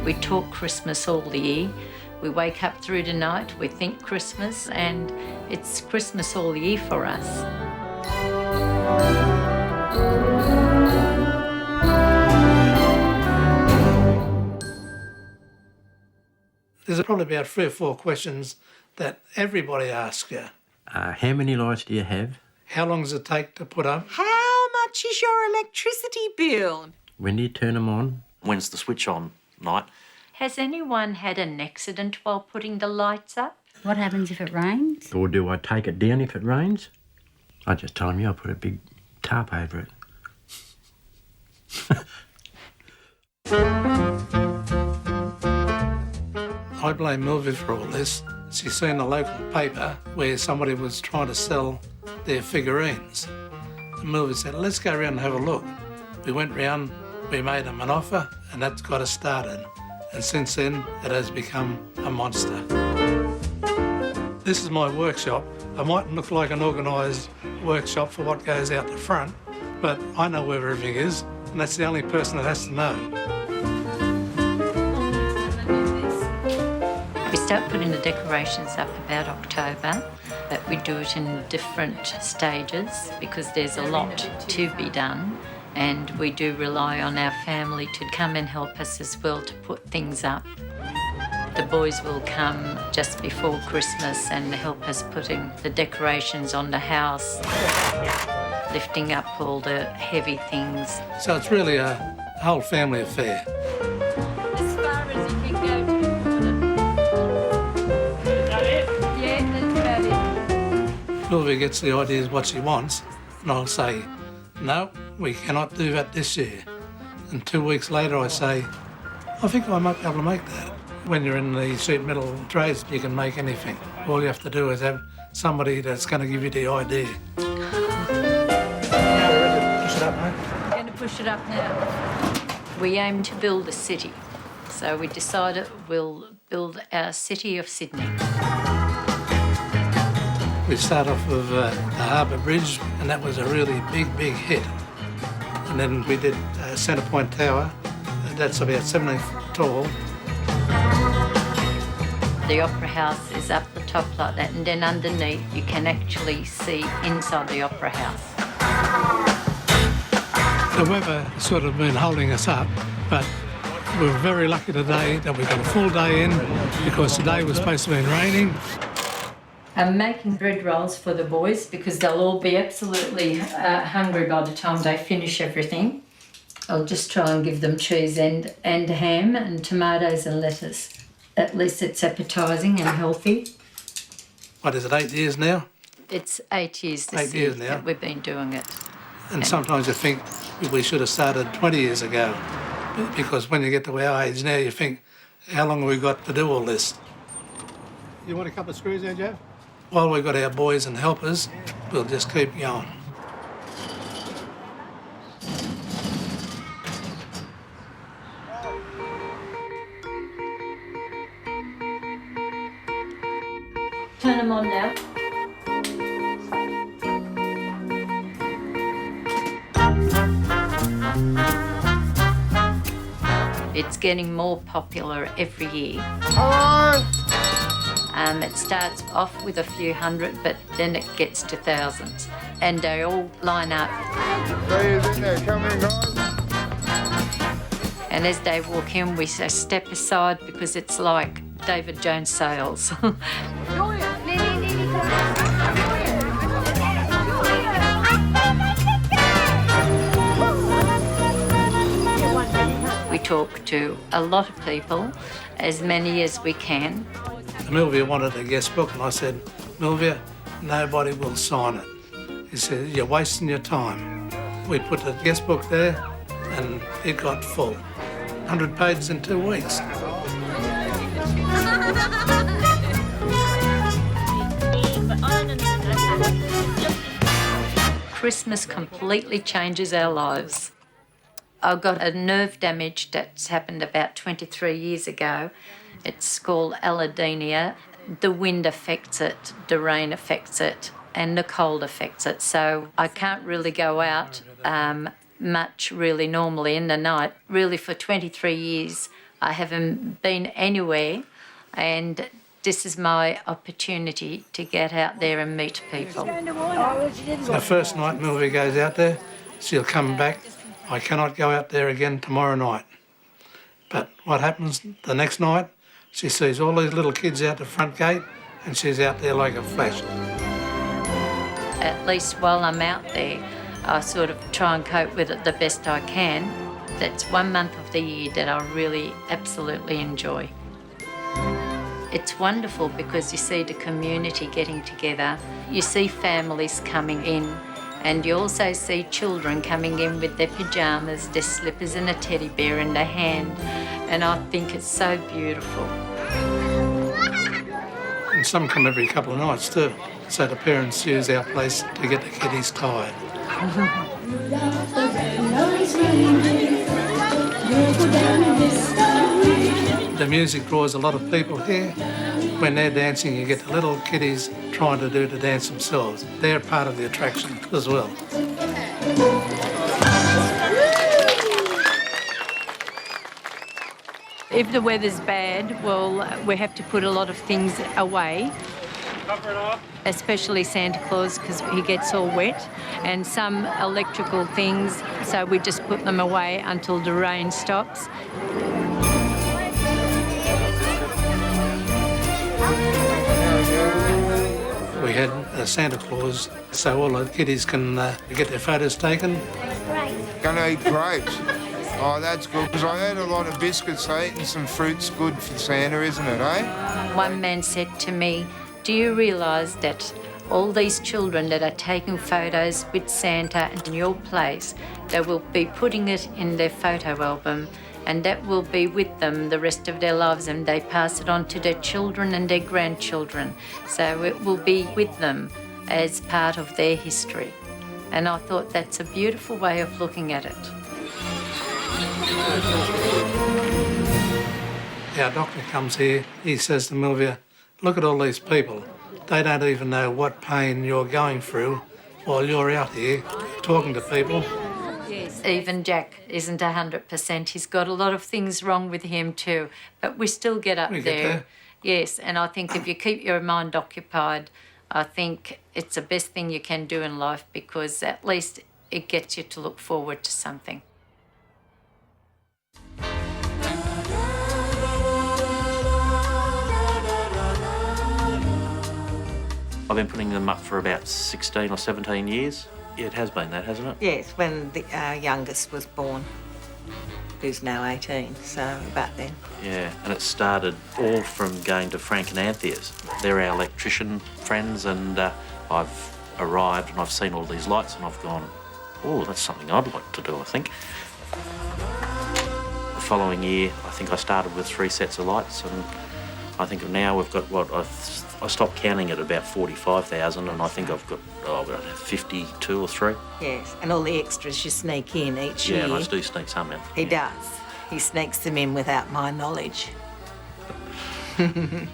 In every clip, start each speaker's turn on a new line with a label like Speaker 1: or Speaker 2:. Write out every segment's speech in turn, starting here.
Speaker 1: We talk Christmas all the year. We wake up through the night, we think Christmas, and it's Christmas all year for us.
Speaker 2: There's probably about 3 or 4 questions that everybody asks you.
Speaker 3: How many lights do you have?
Speaker 2: How long does it take to put up?
Speaker 4: How much is your electricity bill?
Speaker 3: When do you turn them on?
Speaker 5: When's the switch on night?
Speaker 1: Has anyone had an accident while putting the lights up?
Speaker 6: What happens if it rains?
Speaker 3: Or do I take it down if it rains? I just told you I put a big tarp over it.
Speaker 2: I blame Milvy for all this. She's seen a local paper where somebody was trying to sell their figurines. And Milvy said, let's go around and have a look. We went round, we made them an offer, and that's got us started. And since then, it has become a monster. This is my workshop. I mightn't look like an organised workshop for what goes out the front, but I know where everything is, and that's the only person that has to know.
Speaker 1: We start putting the decorations up about October, but we do it in different stages because there's a lot to be done, and we do rely on our family to come and help us as well to put things up. The boys will come just before Christmas and help us putting the decorations on the house, lifting up all the heavy things.
Speaker 2: So it's really a whole family affair.
Speaker 1: As far as you can go to. Is that it? Yeah, that's about it.
Speaker 2: Milvy gets the ideas what she wants, and I'll say, no, we cannot do that this year. And 2 weeks later I say, I think I might be able to make that. When you're in the sheet metal trades, you can make anything. All you have to do is have somebody that's going to give you the idea. Now we're ready to push it up, mate.
Speaker 1: We're going to push it up now. We aim to build a city, so we decided we'll build our city of Sydney.
Speaker 2: We start off with the Harbour Bridge, and that was a really big hit. And then we did Centre Point Tower, and that's about 17 feet tall.
Speaker 1: The Opera House is up the top like that, and then underneath you can actually see inside the Opera House.
Speaker 2: The weather sort of been holding us up, but we're very lucky today that we got a full day in because today was supposed to be raining.
Speaker 1: I'm making bread rolls for the boys because they'll all be absolutely hungry by the time they finish everything. I'll just try and give them cheese and ham and tomatoes and lettuce. At least it's appetising and healthy.
Speaker 2: What is it, 8 years now?
Speaker 1: It's 8 years this
Speaker 2: 8
Speaker 1: year
Speaker 2: years now.
Speaker 1: that we've been doing it.
Speaker 2: And sometimes you think we should have started 20 years ago because when you get to our age now, you think, how long have we got to do all this? You want a couple of screws there, Jeff? While we've got our boys and helpers, we'll just keep going.
Speaker 1: Turn them on now. It's getting more popular every year.
Speaker 7: Hello!
Speaker 1: It starts off with a few hundred, but then it gets to thousands. And they all line up.
Speaker 7: Please in there, come in, guys.
Speaker 1: And as they walk in, we say, step aside because it's like David Jones sales. We talk to a lot of people, as many as we can.
Speaker 2: Milvia wanted a guest book, and I said, Milvia, nobody will sign it. He said, you're wasting your time. We put the guest book there, and it got full. 100 pages in 2 weeks.
Speaker 1: Christmas completely changes our lives. I've got a nerve damage that's happened about 23 years ago. It's called allodynia. The wind affects it, the rain affects it, and the cold affects it. So I can't really go out much really normally in the night. Really for 23 years I haven't been anywhere, and this is my opportunity to get out there and meet people.
Speaker 2: The first night Milvy goes out there, she'll come back. I cannot go out there again tomorrow night. But what happens the next night? She sees all these little kids out the front gate and she's out there like a flash.
Speaker 1: At least while I'm out there, I sort of try and cope with it the best I can. That's 1 month of the year that I really absolutely enjoy. It's wonderful because you see the community getting together, you see families coming in, and you also see children coming in with their pyjamas, their slippers and a teddy bear in their hand, and I think it's so beautiful.
Speaker 2: And some come every couple of nights too, so the parents use our place to get the kiddies tired. The music draws a lot of people here. When they're dancing, you get the little kiddies trying to do the dance themselves. They're part of the attraction as well.
Speaker 1: If the weather's bad, well, we have to put a lot of things away, especially Santa Claus because he gets all wet, and some electrical things, so we just put them away until the rain stops.
Speaker 2: We had Santa Claus so all the kiddies can get their photos taken.
Speaker 7: Gonna eat grapes. Oh, that's good, because I heard a lot of biscuits eating some fruit's good for Santa, isn't it, eh?
Speaker 1: One man said to me, "Do you realise that all these children that are taking photos with Santa in your place, they will be putting it in their photo album, and that will be with them the rest of their lives, and they pass it on to their children and their grandchildren. So it will be with them as part of their history." And I thought that's a beautiful way of looking at it.
Speaker 2: Our doctor comes here, he says to Milvia, "Look at all these people. They don't even know what pain you're going through while you're out here talking to people."
Speaker 1: Yes, even Jack isn't 100%. He's got a lot of things wrong with him too, but we still get up
Speaker 2: We
Speaker 1: there.
Speaker 2: get there.
Speaker 1: Yes, and I think if you keep your mind occupied, I think it's the best thing you can do in life because at least it gets you to look forward to something.
Speaker 5: I've been putting them up for about 16 or 17 years. Yeah, it has been that, hasn't it?
Speaker 4: Yes, when our youngest was born, who's now 18, so about then.
Speaker 5: Yeah, and it started all from going to Frank and Anthea's. They're our electrician friends, and I've arrived and I've seen all these lights and I've gone, oh, that's something I'd like to do, I think. The following year, I think I started with 3 sets of lights, and I think now we've got I stopped counting at about 45,000, and I think I've got 52 or 3.
Speaker 4: Yes, and all the extras you sneak in each year.
Speaker 5: Yeah, and I do sneak some in.
Speaker 4: He does. He sneaks them in without my knowledge.
Speaker 5: I'm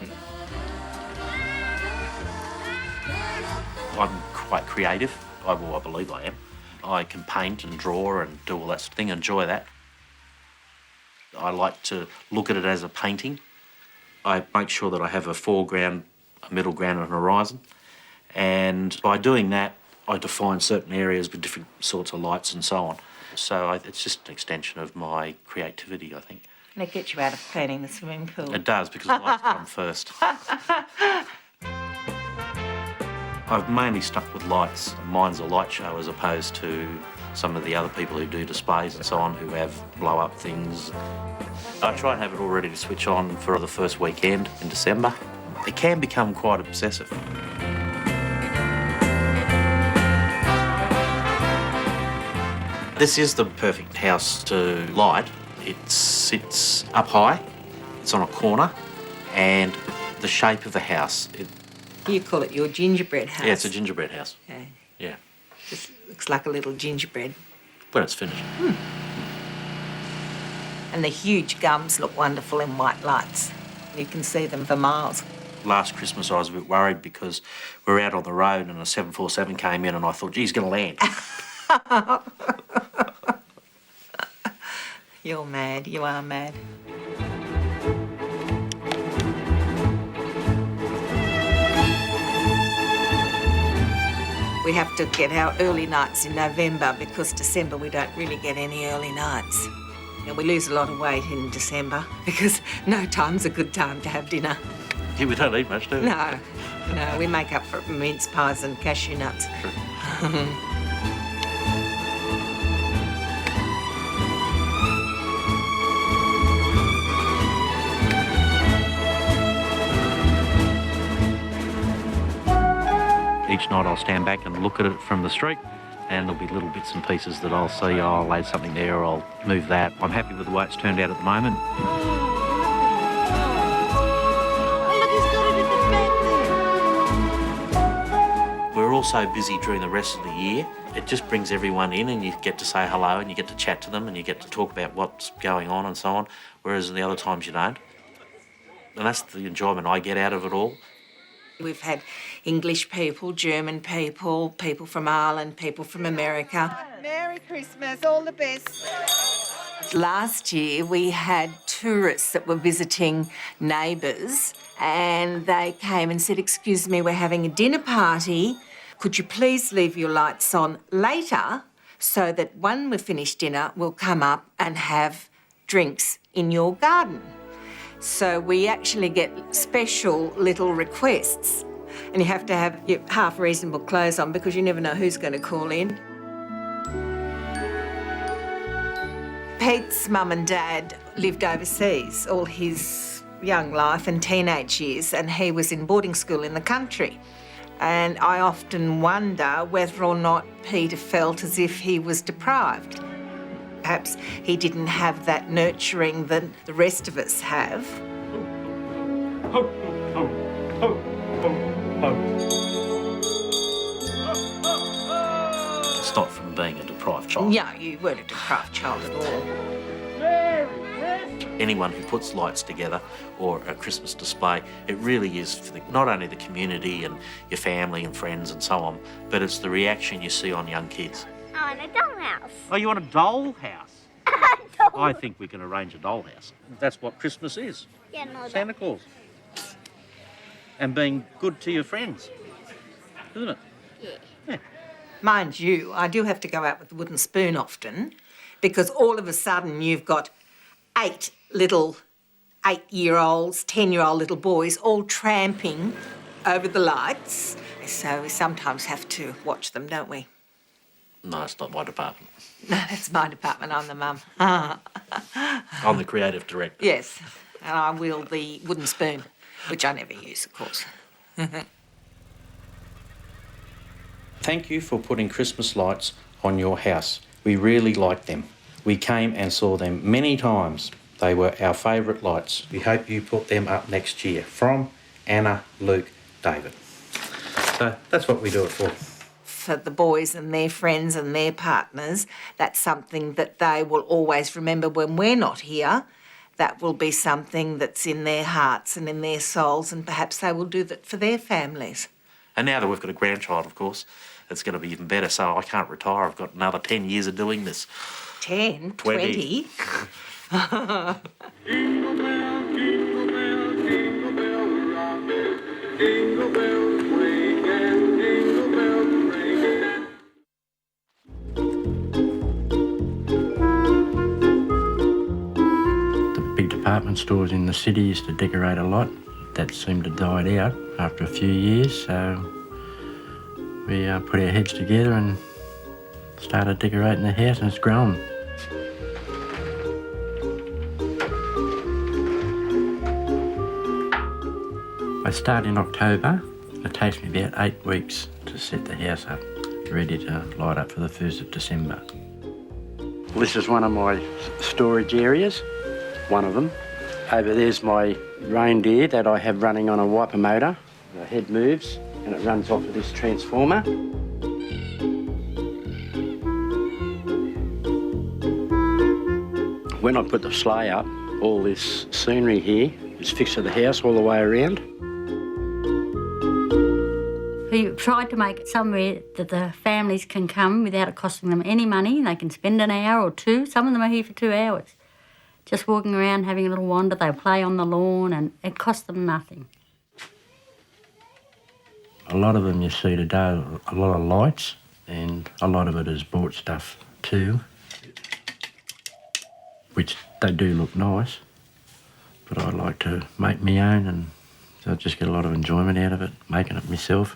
Speaker 5: quite creative. I believe I am. I can paint and draw and do all that sort of thing, enjoy that. I like to look at it as a painting. I make sure that I have a foreground, a middle ground and a horizon. And by doing that, I define certain areas with different sorts of lights and so on. So it's just an extension of my creativity, I think.
Speaker 4: And it gets you out of cleaning the swimming pool.
Speaker 5: It does, because the lights come first. I've mainly stuck with lights. Mine's a light show as opposed to some of the other people who do displays and so on, who have blow-up things. I try and have it all ready to switch on for the first weekend in December. It can become quite obsessive. This is the perfect house to light. It sits up high, it's on a corner, and the shape of the house.
Speaker 4: You call it your gingerbread house.
Speaker 5: Yeah, it's a gingerbread house.
Speaker 4: Okay.
Speaker 5: Yeah,
Speaker 4: Just looks like a little gingerbread.
Speaker 5: when it's finished.
Speaker 4: And the huge gums look wonderful in white lights. You can see them for miles.
Speaker 5: Last Christmas I was a bit worried because we were out on the road and a 747 came in and I thought, gee, he's going to land.
Speaker 4: You're mad. You are mad. We have to get our early nights in November because December we don't really get any early nights. And we lose a lot of weight in December because no time's a good time to have dinner.
Speaker 5: Yeah, we don't eat much, do we?
Speaker 4: No, we make up for it with mince pies and cashew nuts.
Speaker 5: Each night I'll stand back and look at it from the street, and there'll be little bits and pieces that I'll see. I'll lay something there, or I'll move that. I'm happy with the way it's turned out at the moment. We're all so busy during the rest of the year. It just brings everyone in, and you get to say hello, and you get to chat to them, and you get to talk about what's going on and so on, whereas the other times you don't. And that's the enjoyment I get out of it all.
Speaker 4: We've had English people, German people, people from Ireland, people from America.
Speaker 8: Merry Christmas, all the best.
Speaker 4: Last year we had tourists that were visiting neighbours, and they came and said, "Excuse me, we're having a dinner party. Could you please leave your lights on later so that when we've finished dinner, we'll come up and have drinks in your garden?" So we actually get special little requests, and you have to have your half reasonable clothes on because you never know who's going to call in. Pete's mum and dad lived overseas all his young life and teenage years, and he was in boarding school in the country. And I often wonder whether or not Peter felt as if he was deprived. Perhaps he didn't have that nurturing that the rest of us have.
Speaker 5: It's not from being a deprived child.
Speaker 4: No, you weren't a deprived child at all.
Speaker 5: Anyone who puts lights together or a Christmas display, it really is for not only the community and your family and friends and so on, but it's the reaction you see on young kids.
Speaker 9: Oh, and a dollhouse.
Speaker 5: Oh, you want a doll house? I think we can arrange a doll house. That's what Christmas is.
Speaker 9: Yeah, no,
Speaker 5: Santa Claus. And being good to your friends, isn't it? Yeah.
Speaker 4: Mind you, I do have to go out with the wooden spoon often because all of a sudden you've got 8 little 8-year-olds, 10-year-old little boys all tramping over the lights. So we sometimes have to watch them, don't we?
Speaker 5: No, it's not my department.
Speaker 4: No, that's my department. I'm the mum.
Speaker 5: I'm the creative director.
Speaker 4: Yes, and I wield the wooden spoon, which I never use, of course.
Speaker 5: Thank you for putting Christmas lights on your house. We really like them. We came and saw them many times. They were our favourite lights. We hope you put them up next year. From Anna, Luke, David. So that's what we do it for.
Speaker 4: For the boys and their friends and their partners, that's something that they will always remember when we're not here. That will be something that's in their hearts and in their souls, and perhaps they will do that for their families.
Speaker 5: And now that we've got a grandchild, of course, it's going to be even better. So I can't retire. I've got another 10 years of doing this.
Speaker 4: 10?
Speaker 5: 20.
Speaker 4: 20?
Speaker 10: Jingle bell, jingle bell, jingle bell rock. Jingle bells ring and jingle bells ring.
Speaker 3: The big department stores in the city used to decorate a lot. That seemed to died out after a few years, so we put our heads together and started decorating the house, and it's grown. I start in October. It takes me about 8 weeks to set the house up, ready to light up for the 1st of December. This is one of my storage areas, one of them. Over there's my reindeer that I have running on a wiper motor. The head moves and it runs off of this transformer. When I put the sleigh up, all this scenery here is fixed to the house all the way around.
Speaker 6: We tried to make it somewhere that the families can come without it costing them any money. They can spend an hour or 2. Some of them are here for 2 hours. Just walking around, having a little wander. They'll play on the lawn and it costs them nothing.
Speaker 3: A lot of them you see today, a lot of lights, and a lot of it is bought stuff too, which they do look nice, but I like to make my own, and so I just get a lot of enjoyment out of it, making it myself.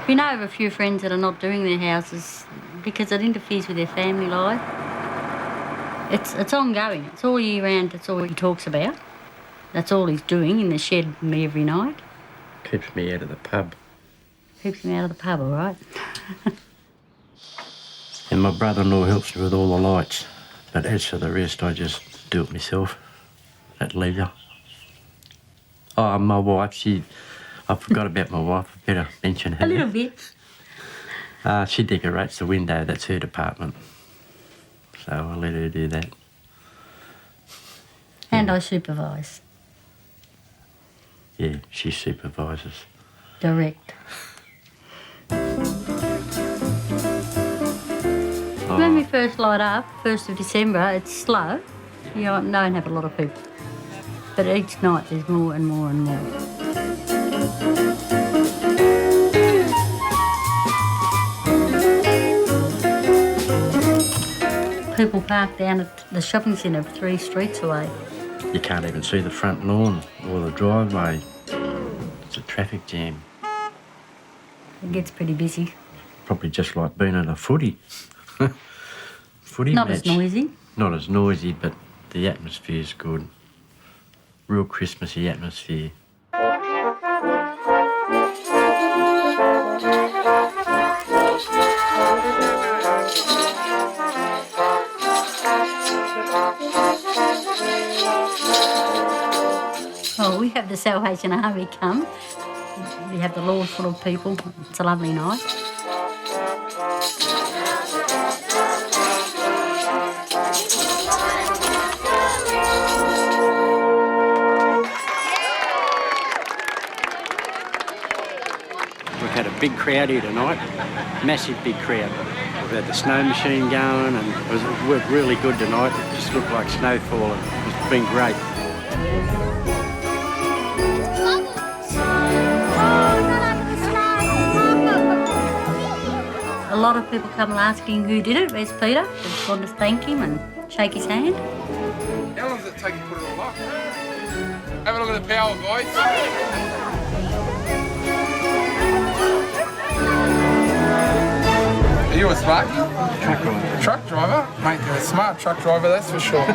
Speaker 6: We know of a few friends that are not doing their houses because it interferes with their family life. It's ongoing. It's all year round. That's all he talks about. That's all he's doing in the shed every night.
Speaker 3: Keeps me out of the pub.
Speaker 6: Keeps him out of the pub, all right?
Speaker 3: And my brother-in-law helps me with all the lights. But as for the rest, I just do it myself at leisure. Oh, my wife, I forgot about my wife. I better mention her.
Speaker 6: A little bit.
Speaker 3: She decorates the window. That's her department. So I let her do that.
Speaker 6: And I supervise.
Speaker 3: Yeah, she supervises.
Speaker 6: Direct.
Speaker 3: Oh.
Speaker 6: When we first light up, 1st of December, it's slow. You don't have a lot of people. But each night there's more and more and more. People park down at the shopping centre 3 streets away.
Speaker 3: You can't even see the front lawn or the driveway. It's a traffic jam.
Speaker 6: It gets pretty busy.
Speaker 3: Probably just like being at a footy
Speaker 6: Not
Speaker 3: match.
Speaker 6: as noisy.
Speaker 3: Not as noisy, but the atmosphere's good. Real Christmassy atmosphere.
Speaker 6: Oh, we have the Salvation Army come. We have the lawn full of people. It's a lovely night.
Speaker 3: We've had a big crowd here tonight, massive big crowd. We've had the snow machine going and it worked really good tonight. It just looked like snow falling. It's been great.
Speaker 6: A lot of people come asking who did it. Where's Peter? Just want to thank him and shake his hand.
Speaker 10: How long does it take to put it all up? Have a look at the power, guys. Are you a Sparky?
Speaker 3: Truck driver.
Speaker 10: Truck driver? Mate, you're a smart truck driver, that's for sure.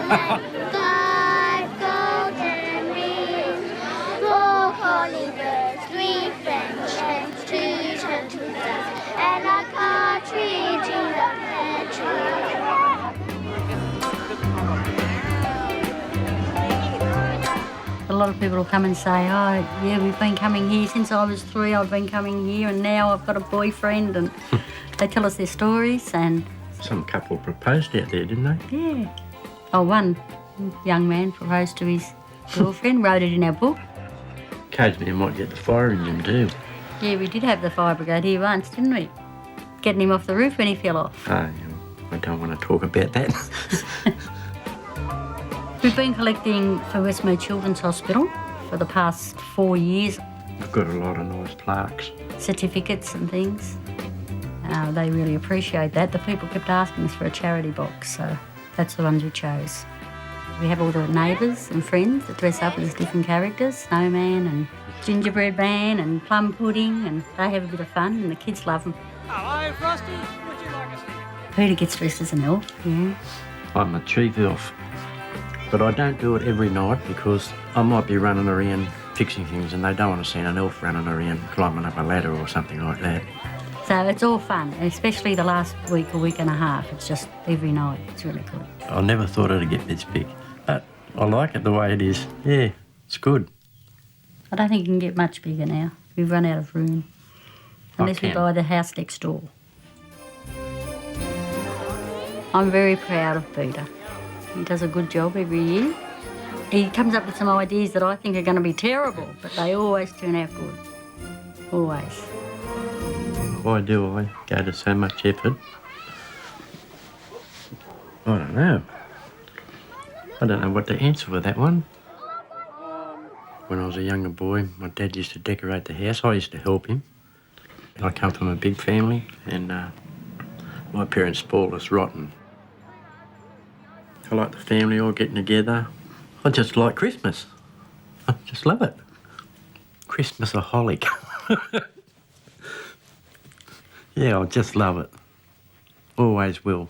Speaker 6: A lot of people will come and say, oh, yeah, we've been coming here since I was 3, I've been coming here and now I've got a boyfriend, and they tell us their stories. And
Speaker 3: Some couple proposed out there, didn't they?
Speaker 6: yeah. Oh, one young man proposed to his girlfriend, wrote it in our book.
Speaker 3: Occasionally you might get the fire engine too.
Speaker 6: Yeah, we did have the fire brigade here once, didn't we? Getting him off the roof when he fell off.
Speaker 3: Oh, I don't want to talk about that.
Speaker 6: We've been collecting for Westmead Children's Hospital for the past 4 years,
Speaker 3: I've got a lot of nice plaques.
Speaker 6: certificates and things. They really appreciate that. The people kept asking us for a charity box, so that's the ones we chose. We have all the neighbours and friends that dress up as different characters, snowman and gingerbread man and plum pudding, and they have a bit of fun and the kids love them.
Speaker 10: Hello, Frosty. Would you like a stick?
Speaker 6: Peter gets dressed as an elf, yeah.
Speaker 3: I'm a chief elf, but I don't do it every night because I might be running around fixing things and they don't want to see an elf running around climbing up a ladder or something like that.
Speaker 6: So it's all fun, especially the last week or week and a half. It's just every night. It's really good.
Speaker 3: I never thought it'd get this big, but I like it the way it is. Yeah, it's good.
Speaker 6: I don't think you can get much bigger now. We've run out of room. Unless we
Speaker 3: can.
Speaker 6: buy the house next door. I'm very proud of Peter. He does a good job every year. He comes up with some ideas that I think are going to be terrible, but they always turn out good. Always.
Speaker 3: Why do I go to so much effort? I don't know. I don't know what to answer for that one. When I was a younger boy, my dad used to decorate the house. I used to help him. I come from a big family, and my parents spoiled us rotten. I like the family all getting together. I just like Christmas. I just love it. Christmas-aholic. Yeah, I just love it. Always will.